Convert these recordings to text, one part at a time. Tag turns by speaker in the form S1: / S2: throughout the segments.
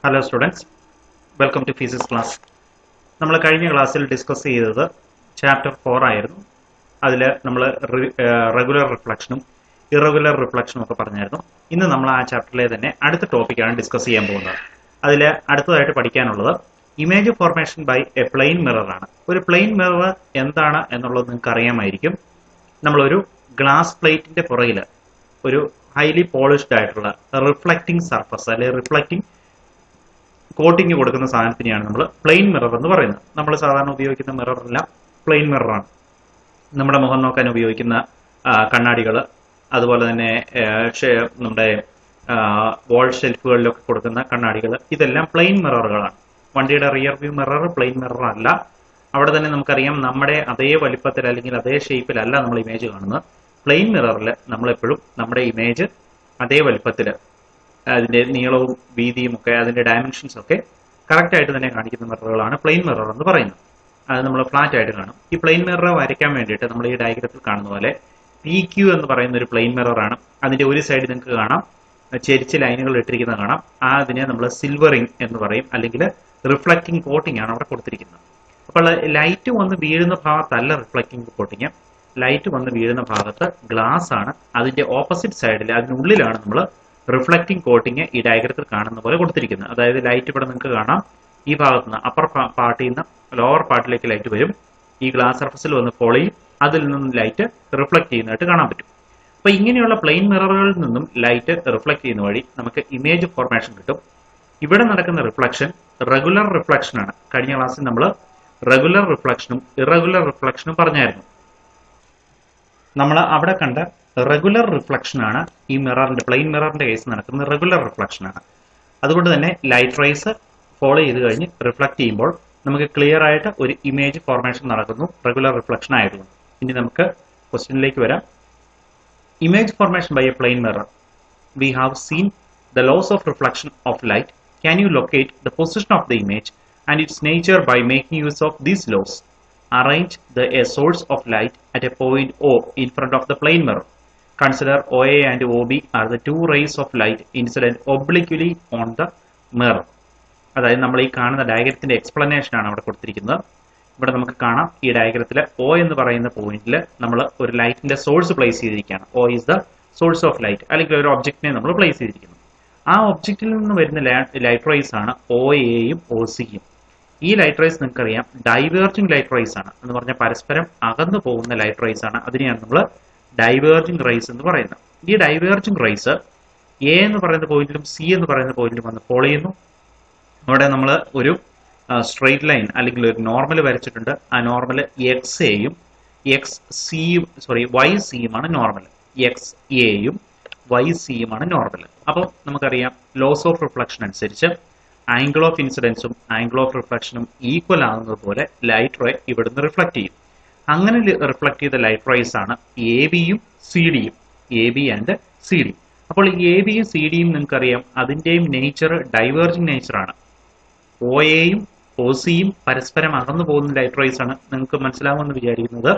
S1: Hello students, welcome to physics class. നമ്മൾ കഴിഞ്ഞ ക്ലാസ്സിൽ ഡിസ്കസ് ചെയ്തത് ചാപ്റ്റർ 4 ആയിരുന്നു. അതിൽ നമ്മൾ റെഗുലർ റിഫ്ലക്ഷനും ഇറഗുലർ റിഫ്ലക്ഷനും ഒക്കെ പറഞ്ഞായിരുന്നു. ഇന്ന് നമ്മൾ ആ ചാപ്റ്ററിലെ തന്നെ അടുത്ത ടോപ്പിക്കാണ് ഡിസ്കസ് ചെയ്യാൻ പോകുന്നത്. അതിൽ അടുത്തതായിട്ട് പഠിക്കാനുള്ളത് image formation by a plane mirror ആണ്. ഒരു പ്ലെയിൻ മിറർ എന്താണ് എന്നുള്ളത് നിങ്ങൾക്ക് അറിയാമായിരിക്കും. നമ്മളൊരു ഗ്ലാസ് പ്ലേറ്റിന്റെ പുറകിൽ ഒരു ഹൈലി പോളിഷ്ഡ് ആയിട്ടുള്ള റിഫ്ലക്റ്റിംഗ് സർഫസ് അല്ലെങ്കിൽ റിഫ്ലക്റ്റിംഗ് കോട്ടിങ് കൊടുക്കുന്ന സാധനത്തിനെയാണ് നമ്മൾ പ്ലെയിൻ മിറർ എന്ന് പറയുന്നത്. നമ്മൾ സാധാരണ ഉപയോഗിക്കുന്ന മിററെല്ലാം പ്ലെയിൻ മിററാണ്. നമ്മുടെ മുഖം നോക്കാൻ ഉപയോഗിക്കുന്ന കണ്ണാടികൾ, അതുപോലെ തന്നെ നമ്മുടെ വാൾ ഷെൽഫുകളിലൊക്കെ കൊടുക്കുന്ന കണ്ണാടികൾ, ഇതെല്ലാം പ്ലെയിൻ മിററുകളാണ്. വണ്ടിയുടെ rear view mirror plane mirror അല്ല. അവിടെ തന്നെ നമുക്കറിയാം നമ്മുടെ അതേ വലിപ്പത്തിൽ അല്ലെങ്കിൽ അതേ ഷേപ്പിലല്ല നമ്മൾ ഇമേജ് കാണുന്നത്. പ്ലെയിൻ മിററിൽ നമ്മളെപ്പോഴും നമ്മുടെ ഇമേജ് അതേ വലിപ്പത്തിൽ, അതിന്റെ നീളവും വീതിയും ഒക്കെ അതിന്റെ ഡയമെൻഷൻസ് ഒക്കെ കറക്റ്റ് ആയിട്ട് തന്നെ കാണിക്കുന്ന മിററുകളാണ് പ്ലെയിൻ മിറർ എന്ന് പറയുന്നത്. അത് നമ്മൾ ഫ്ലാറ്റ് ആയിട്ട് കാണും. ഈ പ്ലെയിൻ മിറർ വരയ്ക്കാൻ വേണ്ടിയിട്ട് നമ്മൾ ഈ ഡയഗ്രത്തിൽ കാണുന്ന പോലെ PQ എന്ന് പറയുന്ന ഒരു പ്ലെയിൻ മിറർ ആണ്. അതിന്റെ ഒരു സൈഡ് നിങ്ങൾക്ക് കാണാം ചെരിച്ച് ലൈനുകൾ ഇട്ടിരിക്കുന്നത് കാണാം. അതിനെ നമ്മൾ സിൽവറിംഗ് എന്ന് പറയും, അല്ലെങ്കിൽ റിഫ്ലക്റ്റിംഗ് കോട്ടിംഗ് ആണ് അവിടെ കൊടുത്തിരിക്കുന്നത്. അപ്പോൾ ലൈറ്റ് വന്ന് വീഴുന്ന ഭാഗത്തല്ല റിഫ്ലക്റ്റിംഗ് കോട്ടിങ്, ലൈറ്റ് വന്ന് വീഴുന്ന ഭാഗത്ത് ഗ്ലാസ് ആണ്. അതിന്റെ ഓപ്പോസിറ്റ് സൈഡിൽ അതിനുള്ളിലാണ് നമ്മൾ റിഫ്ലക്റ്റിംഗ് കോട്ടിങ് ഈ ഡയഗ്രത്തിൽ കാണുന്ന പോലെ കൊടുത്തിരിക്കുന്നത്. അതായത് ലൈറ്റ് ഇവിടെ നിങ്ങൾക്ക് കാണാം, ഈ ഭാഗത്ത് നിന്ന് അപ്പർ പാർട്ടിൽ നിന്ന് ലോവർ പാർട്ടിലേക്ക് ലൈറ്റ് വരും, ഈ ഗ്ലാസ് സർഫസിൽ വന്ന് പൊളിയും, അതിൽ നിന്നും ലൈറ്റ് റിഫ്ലക്ട് ചെയ്യുന്നതായിട്ട് കാണാൻ പറ്റും. അപ്പൊ ഇങ്ങനെയുള്ള പ്ലെയിൻ മിററുകളിൽ നിന്നും ലൈറ്റ് റിഫ്ലക്ട് ചെയ്യുന്ന വഴി നമുക്ക് ഇമേജ് ഫോർമേഷൻ കിട്ടും. ഇവിടെ നടക്കുന്ന റിഫ്ലക്ഷൻ റെഗുലർ റിഫ്ലക്ഷൻ ആണ്. കഴിഞ്ഞ ക്ലാസ്സിൽ നമ്മൾ റെഗുലർ റിഫ്ലക്ഷനും ഇറഗുലർ റിഫ്ലക്ഷനും പറഞ്ഞായിരുന്നു. നമ്മൾ അവിടെ കണ്ട റെഗുലർ റിഫ്ലക്ഷൻ ആണ് ഈ മിററിന്റെ പ്ലെയിൻ മിററിന്റെ കേസ് നടക്കുന്ന റെഗുലർ റിഫ്ലക്ഷൻ ആണ്. അതുകൊണ്ട് തന്നെ ലൈറ്റ് റേസ് ഫോളോ ചെയ്ത് കഴിഞ്ഞ് റിഫ്ലക്ട് ചെയ്യുമ്പോൾ നമുക്ക് ക്ലിയർ ആയിട്ട് ഒരു ഇമേജ് ഫോർമേഷൻ നടക്കുന്നു, റെഗുലർ റിഫ്ലക്ഷൻ ആയിരുന്നു. ഇനി നമുക്ക് ക്വസ്റ്റ്യനിലേക്ക് വരാം. Image formation by a plane mirror. We have seen the laws of reflection of light. Can you locate the position of the image and its nature by making use of these laws? Arrange a source of light at a point O in front of the plane mirror. Consider OA and OB are the two rays of light incident obliquely on the mirror. അതായത് നമ്മൾ ഈ കാണുന്ന ഡയഗ്രത്തിന്റെ explanation ആണ് അവിടെ കൊടുത്തിരിക്കുന്നത്. ഇവിടെ നമുക്ക് കാണാം ഈ ഡയഗ്രത്തിൽ O എന്ന് പറയുന്ന പോയിന്റിൽ നമ്മൾ ഒരു ലൈറ്റിന്റെ സോഴ്സ് പ്ലേസ് ചെയ്തിരിക്കുകയാണ്. O is the source of light, അല്ലെങ്കിൽ ഒരു ഒബ്ജക്റ്റിനെ നമ്മൾ പ്ലേസ് ചെയ്തിരിക്കുന്നു. ആ ഒബ്ജക്റ്റിൽ നിന്ന് വരുന്ന ലൈറ്റ് റേസ് ആണ് OAയും OCയും. ഈ ലൈറ്റ് റേസ് നിങ്ങൾക്കറിയാം ഡൈവേർജിംഗ് ലൈറ്റ് റേസ് ആണ് എന്ന് പറഞ്ഞാൽ പരസ്പരം അകന്നു പോകുന്ന ലൈറ്റ് റേസ് ആണ്. അതിനെയാണ് നമ്മൾ ഡൈവേർജിംഗ് റേസ് എന്ന് പറയുന്നത്. ഈ ഡൈവേർജിംഗ് റേസ് A എന്ന് പറയുന്ന പോയിന്റിലും C എന്ന് പറയുന്ന പോയിന്റിലും വന്ന് ഫോളോ ചെയ്യുന്നു. അവിടെ നമ്മൾ ഒരു സ്ട്രെയിറ്റ് ലൈൻ അല്ലെങ്കിൽ ഒരു നോർമൽ വരച്ചിട്ടുണ്ട്. ആ നോർമൽ XAയും YCയുമാണ് നോർമൽ. XAയും YCയുമാണ് നോർമൽ. അപ്പം നമുക്കറിയാം ലോസ് ഓഫ് റിഫ്ലക്ഷൻ അനുസരിച്ച് ആംഗിൾ ഓഫ് ഇൻസിഡൻസും ആംഗിൾ ഓഫ് റിഫ്ലക്ഷനും ഈക്വൽ ആകുന്നത് പോലെ ലൈറ്റ് റേ ഇവിടുന്ന് റിഫ്ലക്ട് ചെയ്യും. അങ്ങനെ റിഫ്ലക്ട് ചെയ്ത ലൈറ്റ് റേസ് ആണ് ABയും CDയും, AB ആൻഡ് CD. അപ്പോൾ ABയും CDയും നിങ്ങൾക്കറിയാം അതിന്റെയും നേച്ചർ ഡൈവേർജിംഗ് നേച്ചറാണ്. OAയും OCയും പരസ്പരം അകന്നു പോകുന്ന ലൈറ്റ് റേസ് ആണ്. നിങ്ങൾക്ക് മനസ്സിലാവുമെന്ന് വിചാരിക്കുന്നത്.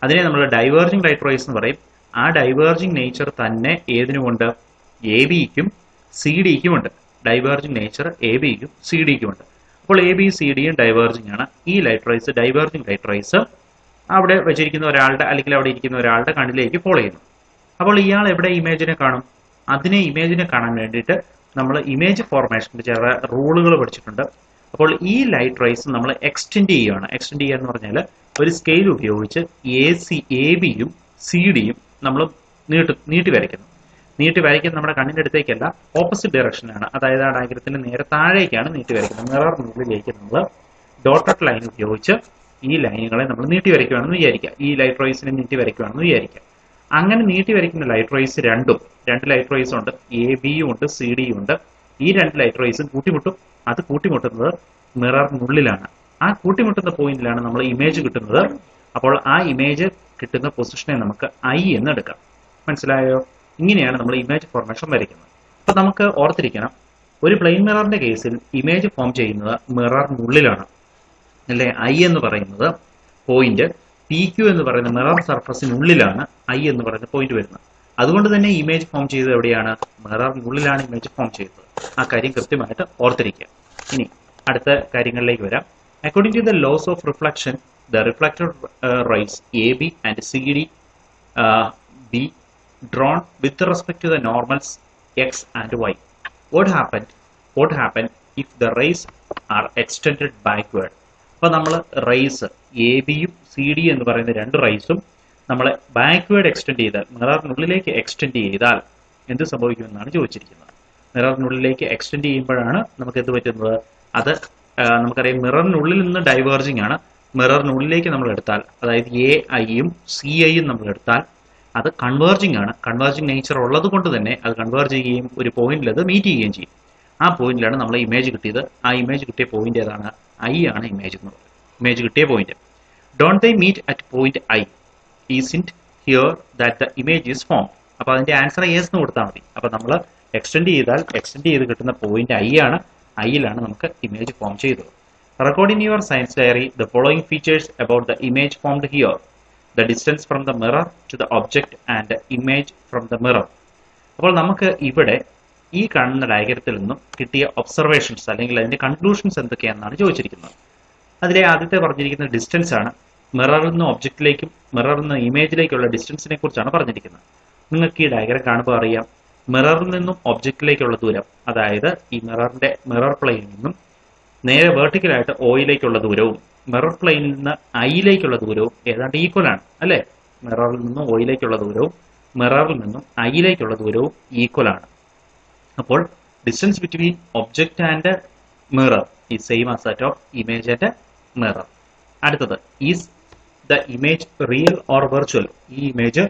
S1: അതിനെ നമ്മൾ ഡൈവേർജിംഗ് ലൈറ്റ് റേസ് എന്ന് പറയും. ആ ഡൈവേർജിംഗ് നേച്ചർ തന്നെ ഏതിനുമുണ്ട്? ABക്കും CDക്കും ഉണ്ട്. ഡൈവേർജിംഗ് നേച്ചർ ABക്കും CDക്കും ഉണ്ട്. അപ്പോൾ AB CDയും ഡൈവേർജിംഗ് ആണ്. ഈ light rays diverging light rays അവിടെ വെച്ചിരിക്കുന്ന ഒരാളുടെ അല്ലെങ്കിൽ അവിടെ ഇരിക്കുന്ന ഒരാളുടെ കണ്ണിലേക്ക് ഫോളോ ചെയ്യുന്നു. അപ്പോൾ ഇയാൾ എവിടെ ഇമേജിനെ കാണും? അതിനെ ഇമേജിനെ കാണാൻ വേണ്ടിയിട്ട് നമ്മൾ ഇമേജ് ഫോർമേഷന്റെ ചില റൂളുകൾ പഠിച്ചിട്ടുണ്ട്. അപ്പോൾ ഈ ലൈറ്റ് റേസ് നമ്മൾ എക്സ്റ്റെൻഡ് ചെയ്യുകയാണ്. എക്സ്റ്റെൻഡ് ചെയ്യുക എന്ന് പറഞ്ഞാൽ ഒരു സ്കെയിൽ ഉപയോഗിച്ച് ABയും CDയും നമ്മൾ നീട്ടി വരയ്ക്കുന്നു. നീട്ടി വരയ്ക്കുന്നത് നമ്മുടെ കണ്ണിന്റെ അടുത്തേക്കല്ല, ഓപ്പോസിറ്റ് ഡയറക്ഷനാണ്. അതായത് ആ ഡയഗ്രത്തിന് നേരെ താഴേക്കാണ് നീട്ടി വരയ്ക്കുന്നത്. മിററിനുള്ളിലേക്ക് നമ്മൾ ഡോട്ടഡ് ലൈൻ ഉപയോഗിച്ച് ഈ ലൈനുകളെ നമ്മൾ നീട്ടി വരയ്ക്കുകയാണെന്ന് വിചാരിക്കുക. ഈ ലൈറ്റ് റേസിനെ നീട്ടി വരയ്ക്കുകയാണെന്ന് വിചാരിക്കുക. അങ്ങനെ നീട്ടി വരയ്ക്കുന്ന ലൈറ്റ് റേസ് രണ്ട് ലൈറ്റ് റേസ് ഉണ്ട്, ABയും ഉണ്ട് CDയും ഉണ്ട്. ഈ രണ്ട് ലൈറ്റ് റേസും കൂട്ടിമുട്ടും. അത് കൂട്ടിമുട്ടുന്നത് മിററിനുള്ളിലാണ്. ആ കൂട്ടിമുട്ടുന്ന പോയിന്റിലാണ് നമ്മൾ ഇമേജ് കിട്ടുന്നത്. അപ്പോൾ ആ ഇമേജ് കിട്ടുന്ന പൊസിഷനെ നമുക്ക് I എന്ന് എടുക്കാം. മനസ്സിലായോ? ഇങ്ങനെയാണ് നമ്മൾ ഇമേജ് ഫോർമേഷൻ വരയ്ക്കുന്നത്. അപ്പൊ നമുക്ക് ഓർത്തിരിക്കണം, ഒരു പ്ലെയിൻ മിററിന്റെ കേസിൽ ഇമേജ് ഫോം ചെയ്യുന്നത് മിററിനുള്ളിലാണ്, അല്ലെ? I എന്ന് പറയുന്നത് പോയിന്റ്, PQ എന്ന് പറയുന്ന മിറർ സർഫസിനുള്ളിലാണ് I എന്ന് പറയുന്ന പോയിന്റ് വരുന്നത്. അതുകൊണ്ട് തന്നെ ഇമേജ് ഫോം ചെയ്തത് എവിടെയാണ്? മിററിനുള്ളിലാണ് ഇമേജ് ഫോം ചെയ്തത്. ആ കാര്യം കൃത്യമായിട്ട് ഓർത്തിരിക്കുക. ഇനി അടുത്ത കാര്യങ്ങളിലേക്ക് വരാം. According to the laws of reflection, the reflected rays A B and C D be drawn with respect to the normals x and y. What happened if the rays are extended backward? അപ്പോൾ നമ്മൾ raise A ബിയും C D എന്ന് പറയുന്ന രണ്ട് റേസും നമ്മൾ backward extend ചെയ്താൽ, മിററിനുള്ളിലേക്ക് extend ചെയ്താൽ എന്ത് സംഭവിക്കുമെന്നാണ് ചോദിച്ചിരിക്കുന്നത്. മിററിനുള്ളിലേക്ക് എക്സ്റ്റെൻഡ് ചെയ്യുമ്പോഴാണ് നമുക്ക് എന്ത് പറ്റുന്നത്? അത് നമുക്കറിയാം മിററിനുള്ളിൽ നിന്ന് ഡൈവേർജിങ് ആണ്. മിററിനുള്ളിലേക്ക് നമ്മൾ എടുത്താൽ, അതായത് എ ഐയും സി ഐയും നമ്മൾ എടുത്താൽ അത് കൺവേർജിങ് ആണ്. കൺവേർജിങ് നേച്ചർ ഉള്ളത് കൊണ്ട് തന്നെ അത് കൺവേർജ് ചെയ്യുകയും ഒരു പോയിന്റിൽ അത് മീറ്റ് ചെയ്യുകയും ചെയ്യും. ആ പോയിന്റിലാണ് നമ്മൾ ഇമേജ് കിട്ടിയത്. ആ ഇമേജ് കിട്ടിയ പോയിന്റ് ഏതാണ്? ഐ ആണ് ഇമേജ് എന്ന് പറയുന്നത്. ഇമേജ് കിട്ടിയ point. Don't they meet at point I, isn't here that the image is form. അപ്പോൾ അതിന്റെ ആൻസർ യെസ് എന്ന് കൊടുത്താൽ മതി. അപ്പോൾ നമ്മൾ എക്സ്റ്റെൻഡ് ചെയ്ത് കിട്ടുന്ന പോയിന്റ് ഐ ആണ്. ഐയിലാണ് നമുക്ക് ഇമേജ് ഫോം ചെയ്തത്. Record in your science diary the following features about the image formed here: the distance from the mirror to the object and the image from the mirror. അപ്പോൾ നമുക്ക് ഇവിടെ ഈ കാണുന്ന ഡയഗ്രത്തിൽ നിന്നും കിട്ടിയ ഒബ്സർവേഷൻസ് അല്ലെങ്കിൽ അതിന്റെ കൺക്ലൂഷൻസ് എന്തൊക്കെയാണെന്നാണ് ചോദിച്ചിരിക്കുന്നത്. അതിലെ ആദ്യത്തെ പറഞ്ഞിരിക്കുന്ന ഡിസ്റ്റൻസ് ആണ്. മിററിൽ നിന്ന് ഒബ്ജക്റ്റിലേക്കും മിററിൽ നിന്ന് ഇമേജിലേക്കുള്ള ഡിസ്റ്റൻസിനെ കുറിച്ചാണ് പറഞ്ഞിരിക്കുന്നത്. നിങ്ങൾക്ക് ഈ ഡയഗ്രം കാണുമ്പോൾ അറിയാം, മിററിൽ നിന്നും ഒബ്ജക്റ്റിലേക്കുള്ള ദൂരം, അതായത് ഈ മിറർ പ്ലെയിനിൽ നിന്നും നേരെ വെർട്ടിക്കലായിട്ട് ഓയിലേക്കുള്ള ദൂരവും മിറർ പ്ലെയിനിൽ നിന്ന് ഐയിലേക്കുള്ള ദൂരവും ഏതാണ്ട് ഈക്വൽ ആണ്, അല്ലെ? മിററിൽ നിന്നും ഓയിലേക്കുള്ള ദൂരവും മിററിൽ നിന്നും ഐയിലേക്കുള്ള ദൂരവും ഈക്വൽ ആണ്. അപ്പോൾ distance between object and mirror is same as that of image and mirror. അടുത്തത്, is the image real or virtual? ഈ ഇമേജ്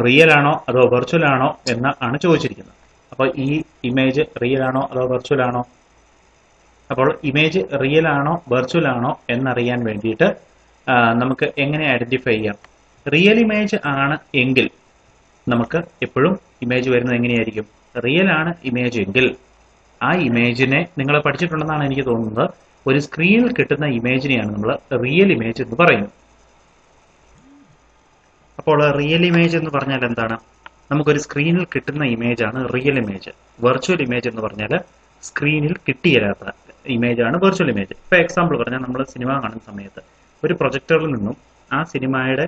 S1: റിയൽ ആണോ അതോ വെർച്വൽ ആണോ എന്ന് ആണ് ചോദിച്ചിരിക്കുന്നത്. അപ്പോൾ ഈ ഇമേജ് റിയൽ ആണോ അതോ വെർച്വൽ ആണോ? അപ്പോൾ ഇമേജ് റിയൽ ആണോ വെർച്വൽ ആണോ എന്നറിയാൻ വേണ്ടിയിട്ട് നമുക്ക് എങ്ങനെ ഐഡന്റിഫൈ ചെയ്യാം? റിയൽ ഇമേജ് ആണ് എങ്കിൽ നമുക്ക് എപ്പോഴും ഇമേജ് വരുന്നത് എങ്ങനെയായിരിക്കും? റിയൽ ആണ് ഇമേജ് എങ്കിൽ ആ ഇമേജിനെ നിങ്ങൾ പഠിച്ചിട്ടുണ്ടെന്നാണ് എനിക്ക് തോന്നുന്നത്. ഒരു സ്ക്രീനിൽ കിട്ടുന്ന ഇമേജിനെയാണ് നമ്മൾ റിയൽ ഇമേജ് എന്ന് പറയുന്നത്. അപ്പോൾ റിയൽ ഇമേജ് എന്ന് പറഞ്ഞാൽ എന്താണ്? നമുക്കൊരു സ്ക്രീനിൽ കിട്ടുന്ന ഇമേജ് ആണ് റിയൽ ഇമേജ്. വെർച്വൽ ഇമേജ് എന്ന് പറഞ്ഞാൽ സ്ക്രീനിൽ കിട്ടിയില്ലാത്ത ഇമേജ് ആണ് വെർച്വൽ ഇമേജ്. ഇപ്പോൾ എക്സാമ്പിൾ പറഞ്ഞാൽ നമ്മൾ സിനിമ കാണുന്ന സമയത്ത് ഒരു പ്രൊജക്ടറിൽ നിന്നും ആ സിനിമയുടെ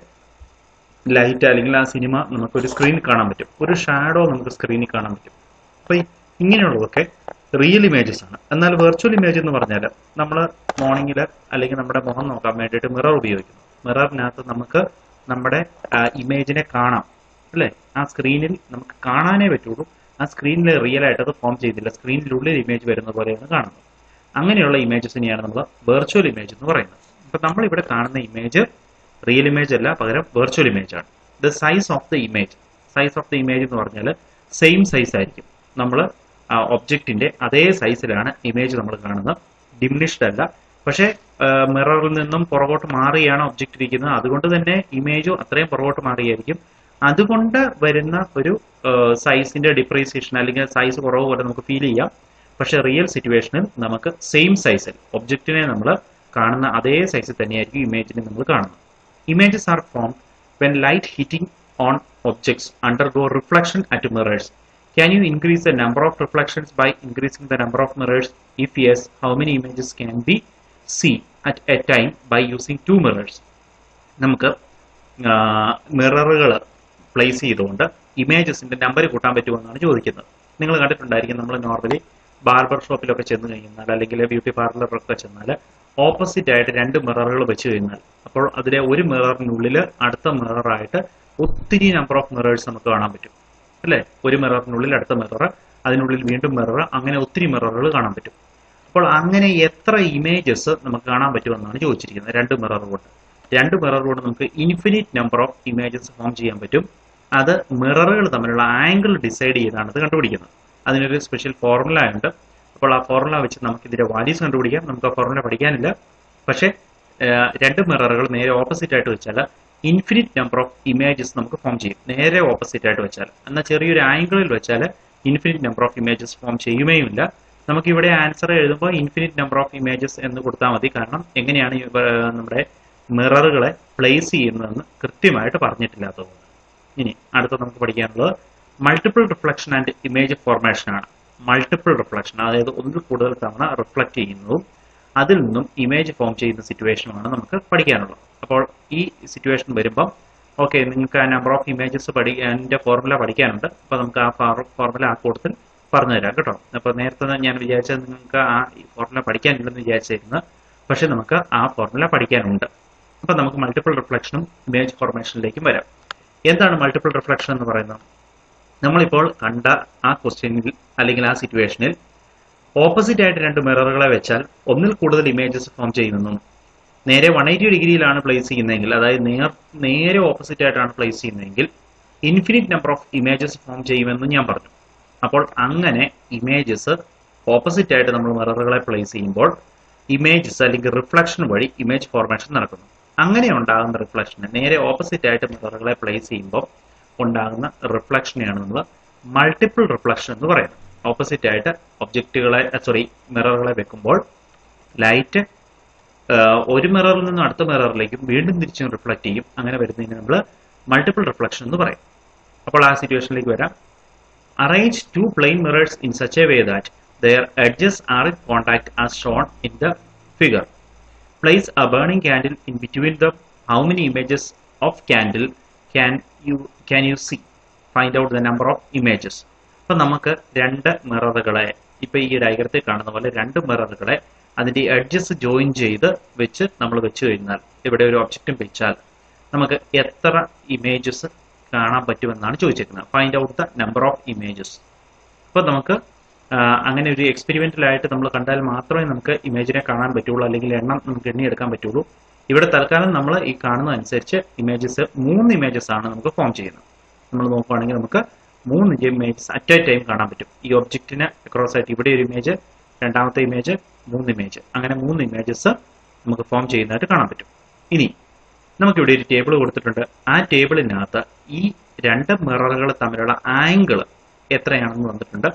S1: ലൈറ്റ് അല്ലെങ്കിൽ ആ സിനിമ നമുക്കൊരു സ്ക്രീനിൽ കാണാൻ പറ്റും. ഒരു ഷാഡോ നമുക്ക് സ്ക്രീനിൽ കാണാൻ പറ്റും. അപ്പോൾ ഇങ്ങനെയുള്ളതൊക്കെ റിയൽ ഇമേജസ് ആണ്. എന്നാൽ വെർച്വൽ ഇമേജ് എന്ന് പറഞ്ഞാൽ നമ്മൾ മോർണിംഗിൽ അല്ലെങ്കിൽ നമ്മുടെ മുഖം നോക്കാൻ വേണ്ടിയിട്ട് മിറർ ഉപയോഗിക്കുന്നു. മിററിനകത്ത് നമുക്ക് നമ്മുടെ ഇമേജിനെ കാണാം, അല്ലേ? ആ സ്ക്രീനിൽ നമുക്ക് കാണാനേ പറ്റുള്ളൂ. ആ സ്ക്രീനിൽ റിയൽ ആയിട്ട് അത് ഫോം ചെയ്തില്ല. സ്ക്രീനിനുള്ളിൽ ഇമേജ് വരുന്ന പോലെയാണ് കാണുന്നത്. അങ്ങനെയുള്ള ഇമേജസിനെയാണ് നമ്മൾ വെർച്വൽ ഇമേജ് എന്ന് പറയുന്നത്. അപ്പൊ നമ്മൾ ഇവിടെ കാണുന്ന ഇമേജ് റിയൽ ഇമേജ് അല്ല, പകരം വെർച്വൽ ഇമേജ് ആണ്. The size of the image എന്ന് പറഞ്ഞാൽ സെയിം സൈസ് ആയിരിക്കും. നമ്മൾ ഒബ്ജക്റ്റിന്റെ അതേ സൈസിലാണ് ഇമേജ് നമ്മൾ കാണുന്നത്. ഡിമിനിഷ്ഡ് അല്ല. പക്ഷേ മിററിൽ നിന്നും പുറകോട്ട് മാറിയാണ് ഒബ്ജക്റ്റ് ഇരിക്കുന്നത്. അതുകൊണ്ട് തന്നെ ഇമേജും അത്രയും പുറകോട്ട് മാറിയായിരിക്കും. അതുകൊണ്ട് വരുന്ന ഒരു സൈസിന്റെ ഡിപ്രീസിയേഷൻ അല്ലെങ്കിൽ സൈസ് കുറവ് പോലെ നമുക്ക് ഫീൽ ചെയ്യാം. പക്ഷെ റിയൽ സിറ്റുവേഷനിൽ നമുക്ക് സെയിം സൈസിൽ ഒബ്ജക്റ്റിനെ നമ്മൾ കാണുന്ന അതേ സൈസിൽ തന്നെയായിരിക്കും ഇമേജിനെ നമ്മൾ കാണുന്നത്. Images are formed when light hitting on objects undergo reflection at mirrors. Can you increase the number of reflections by increasing the number of mirrors? If yes, how many images can be seen at a time by using two mirrors? നമുക്ക് മിററുകൾ place ചെയ്തുകൊണ്ട് ഇമേജസിന്റെ number കൂട്ടാൻ പറ്റുമെന്നാണ് ചോദിക്കുന്നത്. നിങ്ങൾ കണ്ടിട്ടുണ്ടായിരിക്കും, നമ്മൾ normally barber ഷോപ്പിലൊക്കെ ചെന്ന് കഴിഞ്ഞാൽ അല്ലെങ്കിൽ ബ്യൂട്ടി പാർലറിലൊക്കെ ചെന്നാൽ ഓപ്പോസിറ്റ് ആയിട്ട് രണ്ട് മിററുകൾ വെച്ച് കഴിഞ്ഞാൽ അപ്പോൾ അതിലെ ഒരു മിററിനുള്ളിൽ അടുത്ത മിററായിട്ട് ഒത്തിരി നമ്പർ ഓഫ് മിറേഴ്സ് നമുക്ക് കാണാൻ പറ്റും, അല്ലേ? ഒരു മിററിനുള്ളിൽ അടുത്ത മിറർ, അതിനുള്ളിൽ വീണ്ടും മിറർ, അങ്ങനെ ഒത്തിരി മിററുകൾ കാണാൻ പറ്റും. അപ്പോൾ അങ്ങനെ എത്ര ഇമേജസ് നമുക്ക് കാണാൻ പറ്റുമെന്നാണ് ചോദിച്ചിരിക്കുന്നത്. രണ്ട് മിറർ കൊണ്ട് നമുക്ക് infinite number of images form ചെയ്യാൻ പറ്റും. അത് മിററുകൾ തമ്മിലുള്ള ആംഗിൾ ഡിസൈഡ് ചെയ്താണ് അത് കണ്ടുപിടിക്കുന്നത്. അതിനൊരു സ്പെഷ്യൽ ഫോർമുല ഉണ്ട്. അപ്പോൾ ആ ഫോർമുല വെച്ച് നമുക്ക് ഇതിന്റെ വാല്യൂസ് കണ്ടുപിടിക്കാം. നമുക്ക് ആ ഫോർമുല പഠിക്കാനില്ല. പക്ഷേ രണ്ട് മിററുകൾ നേരെ ഓപ്പോസിറ്റ് ആയിട്ട് വെച്ചാൽ ഇൻഫിനിറ്റ് നമ്പർ ഓഫ് ഇമേജസ് നമുക്ക് ഫോം ചെയ്യും. നേരെ ഓപ്പോസിറ്റ് ആയിട്ട് വെച്ചാൽ, എന്നാൽ ചെറിയൊരു ആംഗിളിൽ വെച്ചാൽ infinite number of images form ചെയ്യുമേയില്ല. നമുക്ക് ഇവിടെ ആൻസർ എഴുതുമ്പോൾ ഇൻഫിനിറ്റ് നമ്പർ ഓഫ് ഇമേജസ് എന്ന് കൊടുത്താൽ മതി. കാരണം എങ്ങനെയാണ് നമ്മുടെ മിററുകളെ പ്ലേസ് ചെയ്യുന്നതെന്ന് കൃത്യമായിട്ട് പറഞ്ഞിട്ടില്ലാത്തതുകൊണ്ട്. ഇനി അടുത്ത നമുക്ക് പഠിക്കാനുള്ളത് multiple reflection and image formation ആണ്. മൾട്ടിപ്പിൾ റിഫ്ലക്ഷൻ, അതായത് ഒന്നിൽ കൂടുതൽ തവണ റിഫ്ലക്ട് ചെയ്യുന്നതും അതിൽ നിന്നും ഇമേജ് ഫോം ചെയ്യുന്ന സിറ്റുവേഷനുമാണ് നമുക്ക് പഠിക്കാനുള്ളത്. അപ്പോൾ ഈ സിറ്റുവേഷൻ വരുമ്പം ഓക്കെ, നിങ്ങൾക്ക് ആ നമ്പർ ഓഫ് ഇമേജസ് അതിൻ്റെ ഫോർമുല പഠിക്കാനുണ്ട്. അപ്പോൾ നമുക്ക് ആ ഫോർമുല ആ കൂട്ടത്തിൽ പറഞ്ഞു തരാം കേട്ടോ. അപ്പോൾ നേരത്തെ ഞാൻ വിചാരിച്ചത് നിങ്ങൾക്ക് ആ ഫോർമുല പഠിക്കാനില്ലെന്ന് വിചാരിച്ചിരുന്നു, പക്ഷെ നമുക്ക് ആ ഫോർമുല പഠിക്കാനുണ്ട്. അപ്പോൾ നമുക്ക് മൾട്ടിപ്പിൾ റിഫ്ലക്ഷനും ഇമേജ് ഫോർമേഷനിലേക്കും വരാം. എന്താണ് മൾട്ടിപ്പിൾ റിഫ്ലക്ഷൻ എന്ന് പറയുന്നത്? നമ്മളിപ്പോൾ കണ്ട ആ ക്വസ്റ്റ്യനിൽ അല്ലെങ്കിൽ ആ സിറ്റുവേഷനിൽ ഓപ്പോസിറ്റ് ആയിട്ട് രണ്ട് മിററുകളെ വെച്ചാൽ ഒന്നിൽ കൂടുതൽ ഇമേജസ് ഫോം ചെയ്യുമെന്നും നേരെ 180 ഡിഗ്രിയിലാണ് പ്ലേസ് ചെയ്യുന്നതെങ്കിൽ, അതായത് നേരെ ഓപ്പോസിറ്റ് ആയിട്ടാണ് പ്ലേസ് ചെയ്യുന്നതെങ്കിൽ infinite number of images form ചെയ്യുമെന്നും ഞാൻ പറഞ്ഞു. അപ്പോൾ അങ്ങനെ ഇമേജസ് ഓപ്പോസിറ്റ് ആയിട്ട് നമ്മൾ മിററുകളെ പ്ലേസ് ചെയ്യുമ്പോൾ ഇമേജസ് അല്ലെങ്കിൽ റിഫ്ലക്ഷൻ വഴി ഇമേജ് ഫോർമേഷൻ നടക്കുന്നു. അങ്ങനെ ഉണ്ടാകുന്ന റിഫ്ലക്ഷന് നേരെ ഓപ്പോസിറ്റ് ആയിട്ട് മിററുകളെ പ്ലേസ് ചെയ്യുമ്പോൾ ഉണ്ടാകുന്ന റിഫ്ലക്ഷനെയാണ് നമ്മൾ മൾട്ടിപ്പിൾ റിഫ്ലക്ഷൻ എന്ന് പറയുന്നത്. ഓപ്പോസിറ്റ് ആയിട്ട് മിററുകളെ വെക്കുമ്പോൾ ലൈറ്റ് ഒരു മിററിൽ നിന്നും അടുത്ത മിററിലേക്കും വീണ്ടും തിരിച്ചും റിഫ്ലക്ട് ചെയ്യും. അങ്ങനെ വരുന്നതിന് നമ്മൾ മൾട്ടിപ്പിൾ റിഫ്ലക്ഷൻ എന്ന് പറയും. അപ്പോൾ ആ സിറ്റുവേഷനിലേക്ക് വരാം. Arrange two plane mirrors in such a way that their edges are in contact as shown in the figure. Place a burning candle in between them. How many images of candle can you see? Find out the number of images. അപ്പോൾ നമുക്ക് രണ്ട് മിററുകളെ, ഇപ്പൊ ഈ ഡയഗ്രത്തിൽ കാണുന്ന പോലെ രണ്ട് മിററുകളെ അതിന്റെ edges join ചെയ്ത് വെച്ച് നമ്മൾ വെച്ച് കഴിഞ്ഞാൽ, ഇവിടെ ഒരു ഒബ്ജക്റ്റും വെച്ചാൽ നമുക്ക് എത്ര ഇമേജസ് കാണാൻ പറ്റുമെന്നാണ് ചോദിച്ചിരിക്കുന്നത്. Find out the number of images. അപ്പോൾ നമുക്ക് അങ്ങനെ ഒരു എക്സ്പെരിമെന്റലായിട്ട് നമ്മൾ കണ്ടാൽ മാത്രമേ നമുക്ക് ഇമേജിനെ കാണാൻ പറ്റുള്ളൂ, അല്ലെങ്കിൽ എണ്ണം നമുക്ക് എണ്ണിയെടുക്കാൻ പറ്റുള്ളൂ. ഇവിടെ തൽക്കാലം നമ്മൾ ഈ കാണുന്നതനുസരിച്ച് ഇമേജസ് 3 ഇമേജസ് ആണ് നമുക്ക് ഫോം ചെയ്യുന്നത്. നമ്മൾ നോക്കുകയാണെങ്കിൽ നമുക്ക് 3 ഇമേജസ് അറ്റ് എ ടൈം കാണാൻ പറ്റും. ഈ ഒബ്ജക്റ്റിന് അക്രോസ് ആയിട്ട് ഇവിടെ ഒരു ഇമേജ്, രണ്ടാമത്തെ ഇമേജ്, 3 ഇമേജ്, അങ്ങനെ 3 ഇമേജസ് നമുക്ക് ഫോം ചെയ്യുന്നതായിട്ട് കാണാൻ പറ്റും. ഇനി നമുക്കിവിടെ ഒരു ടേബിൾ കൊടുത്തിട്ടുണ്ട്. ആ ടേബിളിനകത്ത് ഈ രണ്ട് മിററുകൾ തമ്മിലുള്ള ആംഗിൾ എത്രയാണെന്ന് വന്നിട്ടുണ്ട്.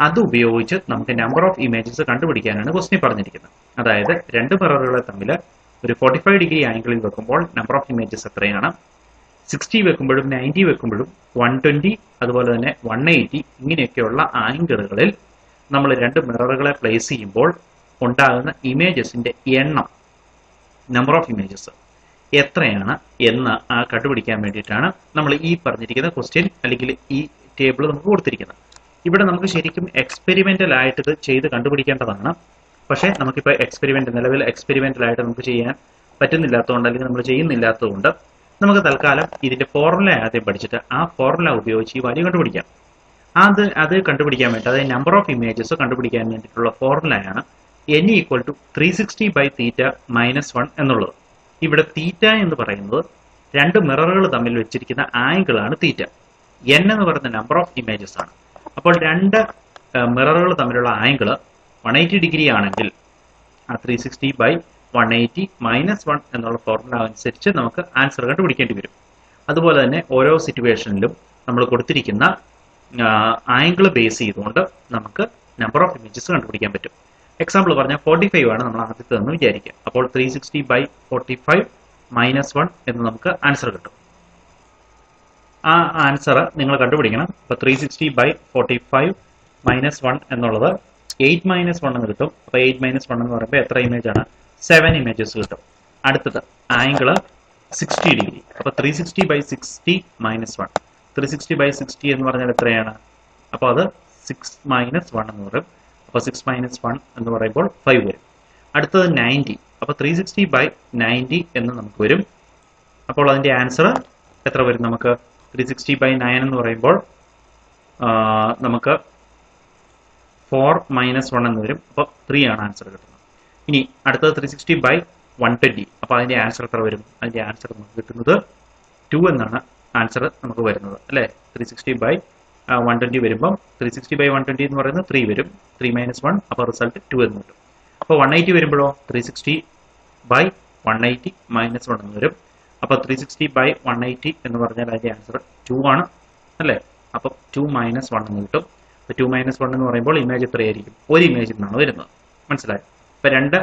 S1: അത് ഉപയോഗിച്ച് നമുക്ക് നമ്പർ ഓഫ് ഇമേജസ് കണ്ടുപിടിക്കാനാണ് ക്വസ്റ്റ്യൻ പറഞ്ഞിരിക്കുന്നത്. അതായത് രണ്ട് മിററുകളെ തമ്മിൽ ഒരു 45 ഡിഗ്രി ആംഗിളിൽ വെക്കുമ്പോൾ നമ്പർ ഓഫ് ഇമേജസ് എത്രയാണ്, 60 വെക്കുമ്പോഴും 90 വെക്കുമ്പോഴും 120 അതുപോലെ തന്നെ 180 ഇങ്ങനെയൊക്കെയുള്ള ആംഗിളുകളിൽ നമ്മൾ രണ്ട് മിററുകളെ പ്ലേസ് ചെയ്യുമ്പോൾ ഉണ്ടാകുന്ന ഇമേജസിന്റെ എണ്ണം, നമ്പർ ഓഫ് ഇമേജസ് എത്രയാണ് എന്ന് കണ്ടുപിടിക്കാൻ വേണ്ടിയിട്ടാണ് നമ്മൾ ഈ പറഞ്ഞിരിക്കുന്ന ക്വസ്റ്റ്യൻ അല്ലെങ്കിൽ ഈ ടേബിൾ നമുക്ക് കൊടുത്തിരിക്കുന്നത്. ഇവിടെ നമുക്ക് ശരിക്കും എക്സ്പെരിമെന്റൽ ആയിട്ട് ഇത് ചെയ്ത് കണ്ടുപിടിക്കേണ്ടതാണ്. പക്ഷേ നമുക്കിപ്പോൾ നിലവിൽ എക്സ്പെരിമെന്റലായിട്ട് നമുക്ക് ചെയ്യാൻ പറ്റുന്നില്ലാത്തതുകൊണ്ട് അല്ലെങ്കിൽ നമ്മൾ ചെയ്യുന്നില്ലാത്തതുകൊണ്ട് നമുക്ക് തൽക്കാലം ഇതിന്റെ ഫോർമുല ആദ്യം പഠിച്ചിട്ട് ആ ഫോർമുല ഉപയോഗിച്ച് ഈ വാല്യൂ കണ്ടുപിടിക്കാം. അത് കണ്ടുപിടിക്കാൻ വേണ്ടി, അതായത് നമ്പർ ഓഫ് ഇമേജസ് കണ്ടുപിടിക്കാൻ വേണ്ടിയിട്ടുള്ള ഫോർമുലയാണ് n = 360/θ - 1 എന്നുള്ളത്. ഇവിടെ തീറ്റ എന്ന് പറയുന്നത് രണ്ട് മിററുകൾ തമ്മിൽ വെച്ചിരിക്കുന്ന ആംഗിൾ ആണ് തീറ്റ. n എന്ന് പറയുന്ന നമ്പർ ഓഫ് ഇമേജസ് ആണ്. അപ്പോൾ രണ്ട് മിററുകൾ തമ്മിലുള്ള ആംഗിൾ 180 ഡിഗ്രി ആണെങ്കിൽ ആ 360/180 - 1 എന്നുള്ള ഫോർമുല അനുസരിച്ച് നമുക്ക് ആൻസർ കണ്ടുപിടിക്കേണ്ടി വരും. അതുപോലെ തന്നെ ഓരോ സിറ്റുവേഷനിലും നമ്മൾ കൊടുത്തിരിക്കുന്ന ആംഗിൾ ബേസ് ചെയ്തുകൊണ്ട് നമുക്ക് നമ്പർ ഓഫ് ഇമേജസ് കണ്ടുപിടിക്കാൻ പറ്റും. എക്സാമ്പിൾ പറഞ്ഞാൽ 45 ആണ് നമ്മൾ ആദ്യത്തേതെന്ന് വിചാരിക്കുക. അപ്പോൾ 360/45 - 1 എന്ന് നമുക്ക് ആൻസർ കിട്ടും. ആ ആൻസർ നിങ്ങൾ കണ്ടുപിടിക്കണം. അപ്പോൾ 360/45 - 1 എന്നുള്ളത് 8 - 1 എന്ന് കിട്ടും. അപ്പോൾ 8 - 1 എന്ന് പറയുമ്പോൾ എത്ര ഇമേജ് ആണ്? 7 ഇമേജസ് കിട്ടും. അടുത്തത് ആംഗിൾ 60 ഡിഗ്രി. അപ്പോൾ 360/60 - 1. 360/60 എന്ന് പറഞ്ഞാൽ എത്രയാണ്? അപ്പോൾ അത് 6 - 1 എന്ന് പറയും. അപ്പോൾ 6 - 1 എന്ന് പറയുമ്പോൾ 5 വരും. അടുത്തത് 90. അപ്പോൾ 360/90 എന്ന് നമുക്ക് വരും. അപ്പോൾ അതിന്റെ ആൻസർ എത്ര വരും? നമുക്ക് 360/9 എന്ന് പറയുമ്പോൾ നമുക്ക് 4 - 1 എന്ന് വരും. അപ്പോൾ 3 ആണ് ആൻസർ കിട്ടുന്നത്. ഇനി അടുത്തത് 360/120. അപ്പോൾ അതിന്റെ ആൻസർ എത്ര വരും? അതിന്റെ ആൻസർ നമുക്ക് കിട്ടുന്നത് 2 എന്നാണ് ആൻസർ നമുക്ക് വരുന്നത്, അല്ലേ? 360/120 വരുമ്പം 360/120 എന്ന് പറയുന്നത് 3 വരും. 3 - 1, അപ്പോൾ റിസൾട്ട് 2 എന്ന് കിട്ടും. അപ്പോൾ 180 വരുമ്പോഴോ 360/180 - 1 എന്ന് വരും. അപ്പോൾ 360/180 എന്ന് പറഞ്ഞാൽ അതിന്റെ ആൻസർ 2 ആണ്, അല്ലേ? അപ്പോൾ 2 - 1 എന്ന് കിട്ടും. അപ്പോൾ 2 - 1 എന്ന് പറയുമ്പോൾ ഇമേജ് എത്രയായിരിക്കും? ഒരു ഇമേജിൽ നിന്നാണ് വരുന്നത്. മനസ്സിലായി? ഇപ്പൊ രണ്ട്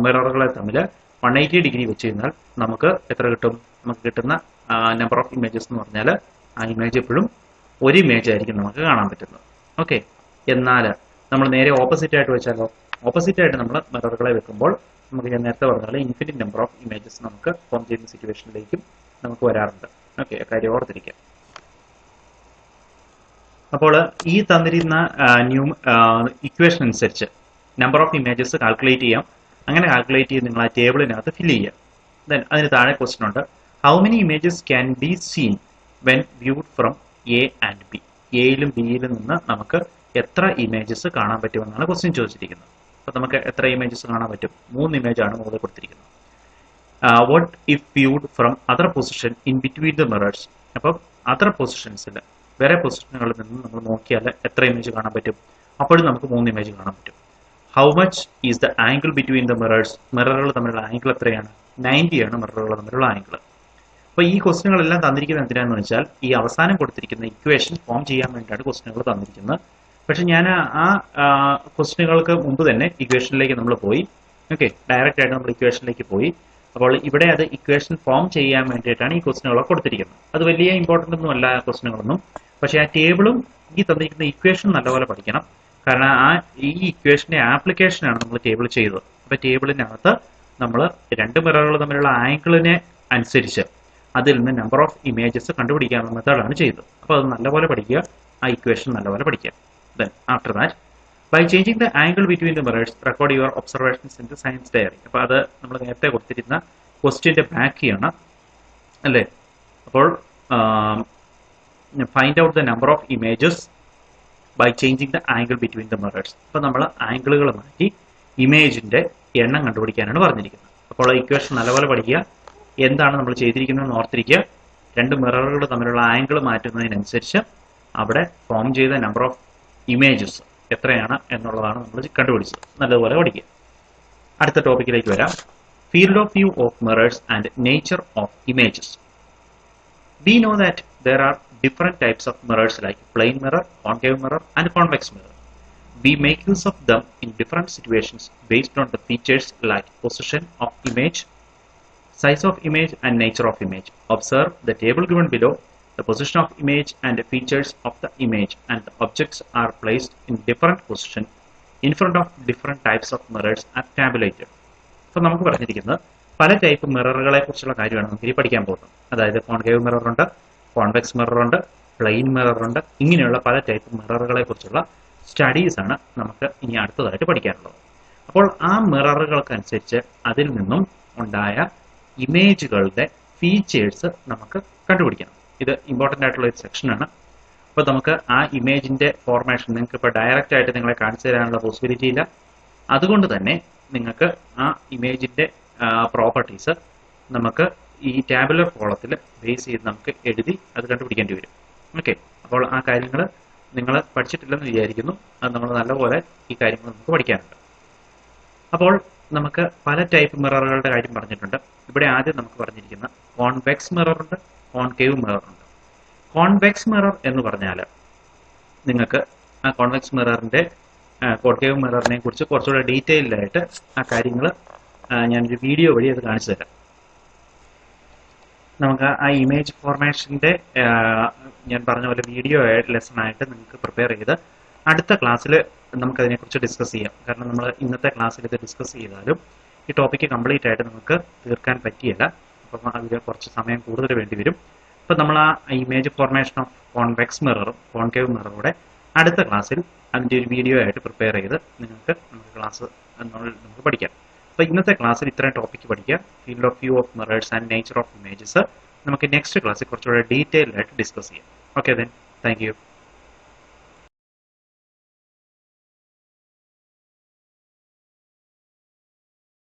S1: മിററുകളെ തമ്മിൽ 180 ഡിഗ്രി വെച്ച് കഴിഞ്ഞാൽ നമുക്ക് എത്ര കിട്ടും? നമുക്ക് കിട്ടുന്ന നമ്പർ ഓഫ് ഇമേജസ് എന്ന് പറഞ്ഞാൽ ആ ഇമേജ് എപ്പോഴും ഒരു ഇമേജ് ആയിരിക്കും നമുക്ക് കാണാൻ പറ്റുന്നത്. ഓക്കെ, എന്നാൽ നമ്മൾ നേരെ ഓപ്പോസിറ്റ് ആയിട്ട് വെച്ചാലോ, ഓപ്പോസിറ്റ് ആയിട്ട് നമ്മൾ മിററുകളെ വെക്കുമ്പോൾ നമുക്ക് ഞാൻ നേരത്തെ പറഞ്ഞ പോലെ ഇൻഫിനിറ്റ് നമ്പർ ഓഫ് ഇമേജസ് നമുക്ക് ഫോം ചെയ്യുന്ന സിറ്റുവേഷനിലേക്കും നമുക്ക് വരാറുണ്ട്. ഓക്കെ, കാര്യം ഓർത്തിരിക്കാം. അപ്പോൾ ഈ തന്നിരുന്ന ഇക്വേഷൻ അനുസരിച്ച് നമ്പർ ഓഫ് ഇമേജസ് കാൽക്കുലേറ്റ് ചെയ്യാം. അങ്ങനെ കാൽക്കുലേറ്റ് ചെയ്ത് നിങ്ങൾ ആ ടേബിളിനകത്ത് ഫില്ല് ചെയ്യുക. ദെൻ അതിന് താഴെ ക്വസ്റ്റൻ ഉണ്ട്, how many images can be seen when viewed from A and B. എയിലും ബിയിലും നിന്ന് നമുക്ക് എത്ര ഇമേജസ് കാണാൻ പറ്റുമെന്നാണ് ക്വസ്റ്റ്യൻ ചോദിച്ചിരിക്കുന്നത്. അപ്പോൾ നമുക്ക് എത്ര ഇമേജസ് കാണാൻ പറ്റും? 3 ഇമേജാണ് മുകളിൽ കൊടുത്തിരിക്കുന്നത്. What if viewed from other position in between the mirrors. അപ്പം അതർ പൊസിഷൻസിൽ വേറെ പൊസിഷനുകളിൽ നിന്ന് നമ്മൾ നോക്കിയാൽ എത്ര ഇമേജ് കാണാൻ പറ്റും? അപ്പോഴും നമുക്ക് 3 ഇമേജ് കാണാൻ പറ്റും. How much is the angle between the mirrors. മിററുകൾ തമ്മിലുള്ള ആംഗിൾ എത്രയാണ്? 90 ആണ് മിററുകൾ തമ്മിലുള്ള ആംഗിൾ. അപ്പോൾ ഈ ക്വസ്റ്റ്യനുകളെല്ലാം തന്നിരിക്കുന്നത് എന്തിനാന്ന് വെച്ചാൽ ഈ അവസാനം കൊടുത്തിരിക്കുന്ന ഇക്വേഷൻ ഫോം ചെയ്യാൻ വേണ്ടിയാണ് ക്വസ്റ്റ്യനുകൾ തന്നിരിക്കുന്നത്. പക്ഷെ ഞാൻ ആ ക്വസ്റ്റ്യനുകൾക്ക് മുമ്പ് തന്നെ ഇക്വേഷനിലേക്ക് നമ്മൾ പോയി. ഓക്കെ, ഡയറക്റ്റ് ആയിട്ട് നമ്മൾ ഇക്വേഷനിലേക്ക് പോയി. അപ്പോൾ ഇവിടെ അത് ഇക്വേഷൻ ഫോം ചെയ്യാൻ വേണ്ടിയിട്ടാണ് ഈ ക്വസ്റ്റ്യനുകളൊക്കെ കൊടുത്തിരിക്കുന്നത്. അത് വലിയ ഇമ്പോർട്ടൻ്റ് ഒന്നും അല്ല ക്വസ്റ്റ്യനുകളൊന്നും. പക്ഷേ ആ ടേബിളും ഈ തന്നിരിക്കുന്ന ഇക്വേഷൻ നല്ലപോലെ പഠിക്കണം. കാരണം ഈ ഇക്വേഷന്റെ ആപ്ലിക്കേഷനാണ് നമ്മൾ ടേബിൾ ചെയ്തത്. അപ്പോൾ ടേബിളിനകത്ത് നമ്മൾ 2 മിററുകൾ തമ്മിലുള്ള ആംഗിളിനെ അനുസരിച്ച് അതിൽ നിന്ന് നമ്പർ ഓഫ് ഇമേജസ് കണ്ടുപിടിക്കാനുള്ള മെത്തേഡാണ് ചെയ്തത്. അപ്പോൾ അത് നല്ലപോലെ പഠിക്കുക, ആ ഇക്വേഷൻ നല്ലപോലെ പഠിക്കുക. Then after that, by changing the angle between the mirrors, record your observations in the science diary. അപ്പോൾ അത് നമ്മൾ നേരത്തെ കൊടുത്തിരുന്ന ക്വസ്റ്റ്യന്റെ ബാക്കിയാണ് അല്ലേ. അപ്പോൾ find out the number of images by changing the angle between the mirrors. അപ്പോൾ നമ്മൾ ആംഗിളുകൾ മാറ്റി ഇമേജിന്റെ എണ്ണം കണ്ടുപിടിക്കാനാണ് പറഞ്ഞിരിക്കുന്നത്. അപ്പോൾ ഇക്വേഷൻ നല്ലപോലെ പഠിക്കുക. എന്താണ് നമ്മൾ ചെയ്തിരിക്കുന്നതെന്ന് ഓർത്തിരിക്കുക. 2 മിററുകൾ തമ്മിലുള്ള ആംഗിൾ മാറ്റുന്നതിനനുസരിച്ച് അവിടെ ഫോം ചെയ്ത നമ്പർ ഓഫ് ഇമേജസ് എത്രയാണ് എന്നുള്ളതാണ് നമ്മൾ കണ്ടുപിടിച്ചത്. നല്ലതുപോലെ പഠിക്കുക. അടുത്ത ടോപ്പിക്കിലേക്ക് വരാം. Field of view of mirrors and nature of images. We know that there are different types of mirrors like plane mirror, concave mirror and convex mirror. We make use of them in different situations based on the features like position of image, size of image and nature of image. Observe the table given below. The position of image and the features of the image and the objects are placed in different position in front of different types of mirrors are tabulated. അപ്പോൾ നമുക്ക് പറഞ്ഞിരിക്കുന്നത് പല type മിററുകളെ കുറിച്ചുള്ള കാര്യമാണ് നമുക്ക് ഇനി പഠിക്കാൻ പോകുന്നത്. അതായത് കോൺകേവ് മിറർ ഉണ്ട്, കോൺവെക്സ് മിറർ ഉണ്ട്, പ്ലെയിൻ മിറർ ഉണ്ട്. ഇങ്ങനെയുള്ള പല ടൈപ്പ് മിററുകളെ കുറിച്ചുള്ള സ്റ്റഡീസ് ആണ് നമുക്ക് ഇനി അടുത്തതായിട്ട് പഠിക്കാനുള്ളത്. അപ്പോൾ ആ മിററുകൾക്കനുസരിച്ച് അതിൽ നിന്നും ഉണ്ടായ ഇമേജുകളുടെ ഫീച്ചേഴ്സ് നമുക്ക് കണ്ടുപിടിക്കണം. ഇത് ഇമ്പോർട്ടൻ്റ് ആയിട്ടുള്ള ഒരു സെക്ഷനാണ്. അപ്പോൾ നമുക്ക് ആ ഇമേജിന്റെ ഫോർമേഷൻ നിങ്ങൾക്ക് ഇപ്പോൾ ഡയറക്റ്റ് ആയിട്ട് നിങ്ങളെ കാണിച്ചു തരാനുള്ള പോസിബിലിറ്റി ഇല്ല. അതുകൊണ്ട് തന്നെ നിങ്ങൾക്ക് ആ ഇമേജിന്റെ പ്രോപ്പർട്ടീസ് നമുക്ക് ഈ ടാബുലർ കോളത്തിൽ ബേസ് ചെയ്ത് നമുക്ക് എഴുതി അത് കണ്ടുപിടിക്കേണ്ടി വരും. ഓക്കെ, അപ്പോൾ ആ കാര്യങ്ങൾ നിങ്ങൾ പഠിച്ചിട്ടില്ലെന്ന് വിചാരിക്കുന്നു. അത് നമ്മൾ നല്ലപോലെ ഈ കാര്യങ്ങൾ നമുക്ക് പഠിക്കാനുണ്ട്. അപ്പോൾ നമുക്ക് പല ടൈപ്പ് മിററുകളുടെ കാര്യം പറഞ്ഞിട്ടുണ്ട്. ഇവിടെ ആദ്യം നമുക്ക് പറഞ്ഞിരിക്കുന്ന കോൺവെക്സ് മിറർ ഉണ്ട്, കോൺകേവ് മിറർ ഉണ്ട്. കോൺവെക്സ് മിറർ എന്ന് പറഞ്ഞാൽ നിങ്ങൾക്ക് ആ കോൺവെക്സ് മിററിന്റെ കോൺകേവ് മിററിനെ കുറിച്ച് കുറച്ചുകൂടെ ഡീറ്റെയിൽഡ് ആയിട്ട് ആ കാര്യങ്ങൾ ഞാനൊരു വീഡിയോ വഴി അത് കാണിച്ചു തരാം. നമുക്ക് ആ ഇമേജ് ഫോർമേഷന്റെ ഞാൻ പറഞ്ഞ പോലെ വീഡിയോ ലെസൺ ആയിട്ട് നിങ്ങൾക്ക് പ്രിപ്പയർ ചെയ്ത് അടുത്ത ക്ലാസ്സിൽ നമുക്കതിനെക്കുറിച്ച് ഡിസ്കസ് ചെയ്യാം. കാരണം നമ്മൾ ഇന്നത്തെ ക്ലാസ്സിൽ ഇത് ഡിസ്കസ് ചെയ്താലും ഈ ടോപ്പിക്ക് കംപ്ലീറ്റ് ആയിട്ട് നമുക്ക് തീർക്കാൻ പറ്റിയില്ല. അപ്പം അതിൽ കുറച്ച് സമയം കൂടുതൽ വേണ്ടി വരും. അപ്പം നമ്മൾ ആ ഇമേജ് ഫോർമേഷൻ ഓഫ് കോൺവെക്സ് മിററും കോൺകേവ് മിററൂടെ അടുത്ത ക്ലാസ്സിൽ അതിൻ്റെ ഒരു വീഡിയോ ആയിട്ട് പ്രിപ്പയർ ചെയ്ത് നമുക്ക് ക്ലാസ് നമുക്ക് പഠിക്കാം. അപ്പോൾ ഇന്നത്തെ ക്ലാസ്സിൽ ഇത്രയും ടോപ്പിക്ക് പഠിക്കുക. Field of view of mirrors and nature of images നമുക്ക് നെക്സ്റ്റ് ക്ലാസ്സിൽ കുറച്ചുകൂടെ ഡീറ്റെയിൽഡ് ആയിട്ട് ഡിസ്കസ് ചെയ്യാം. Okay, then thank you.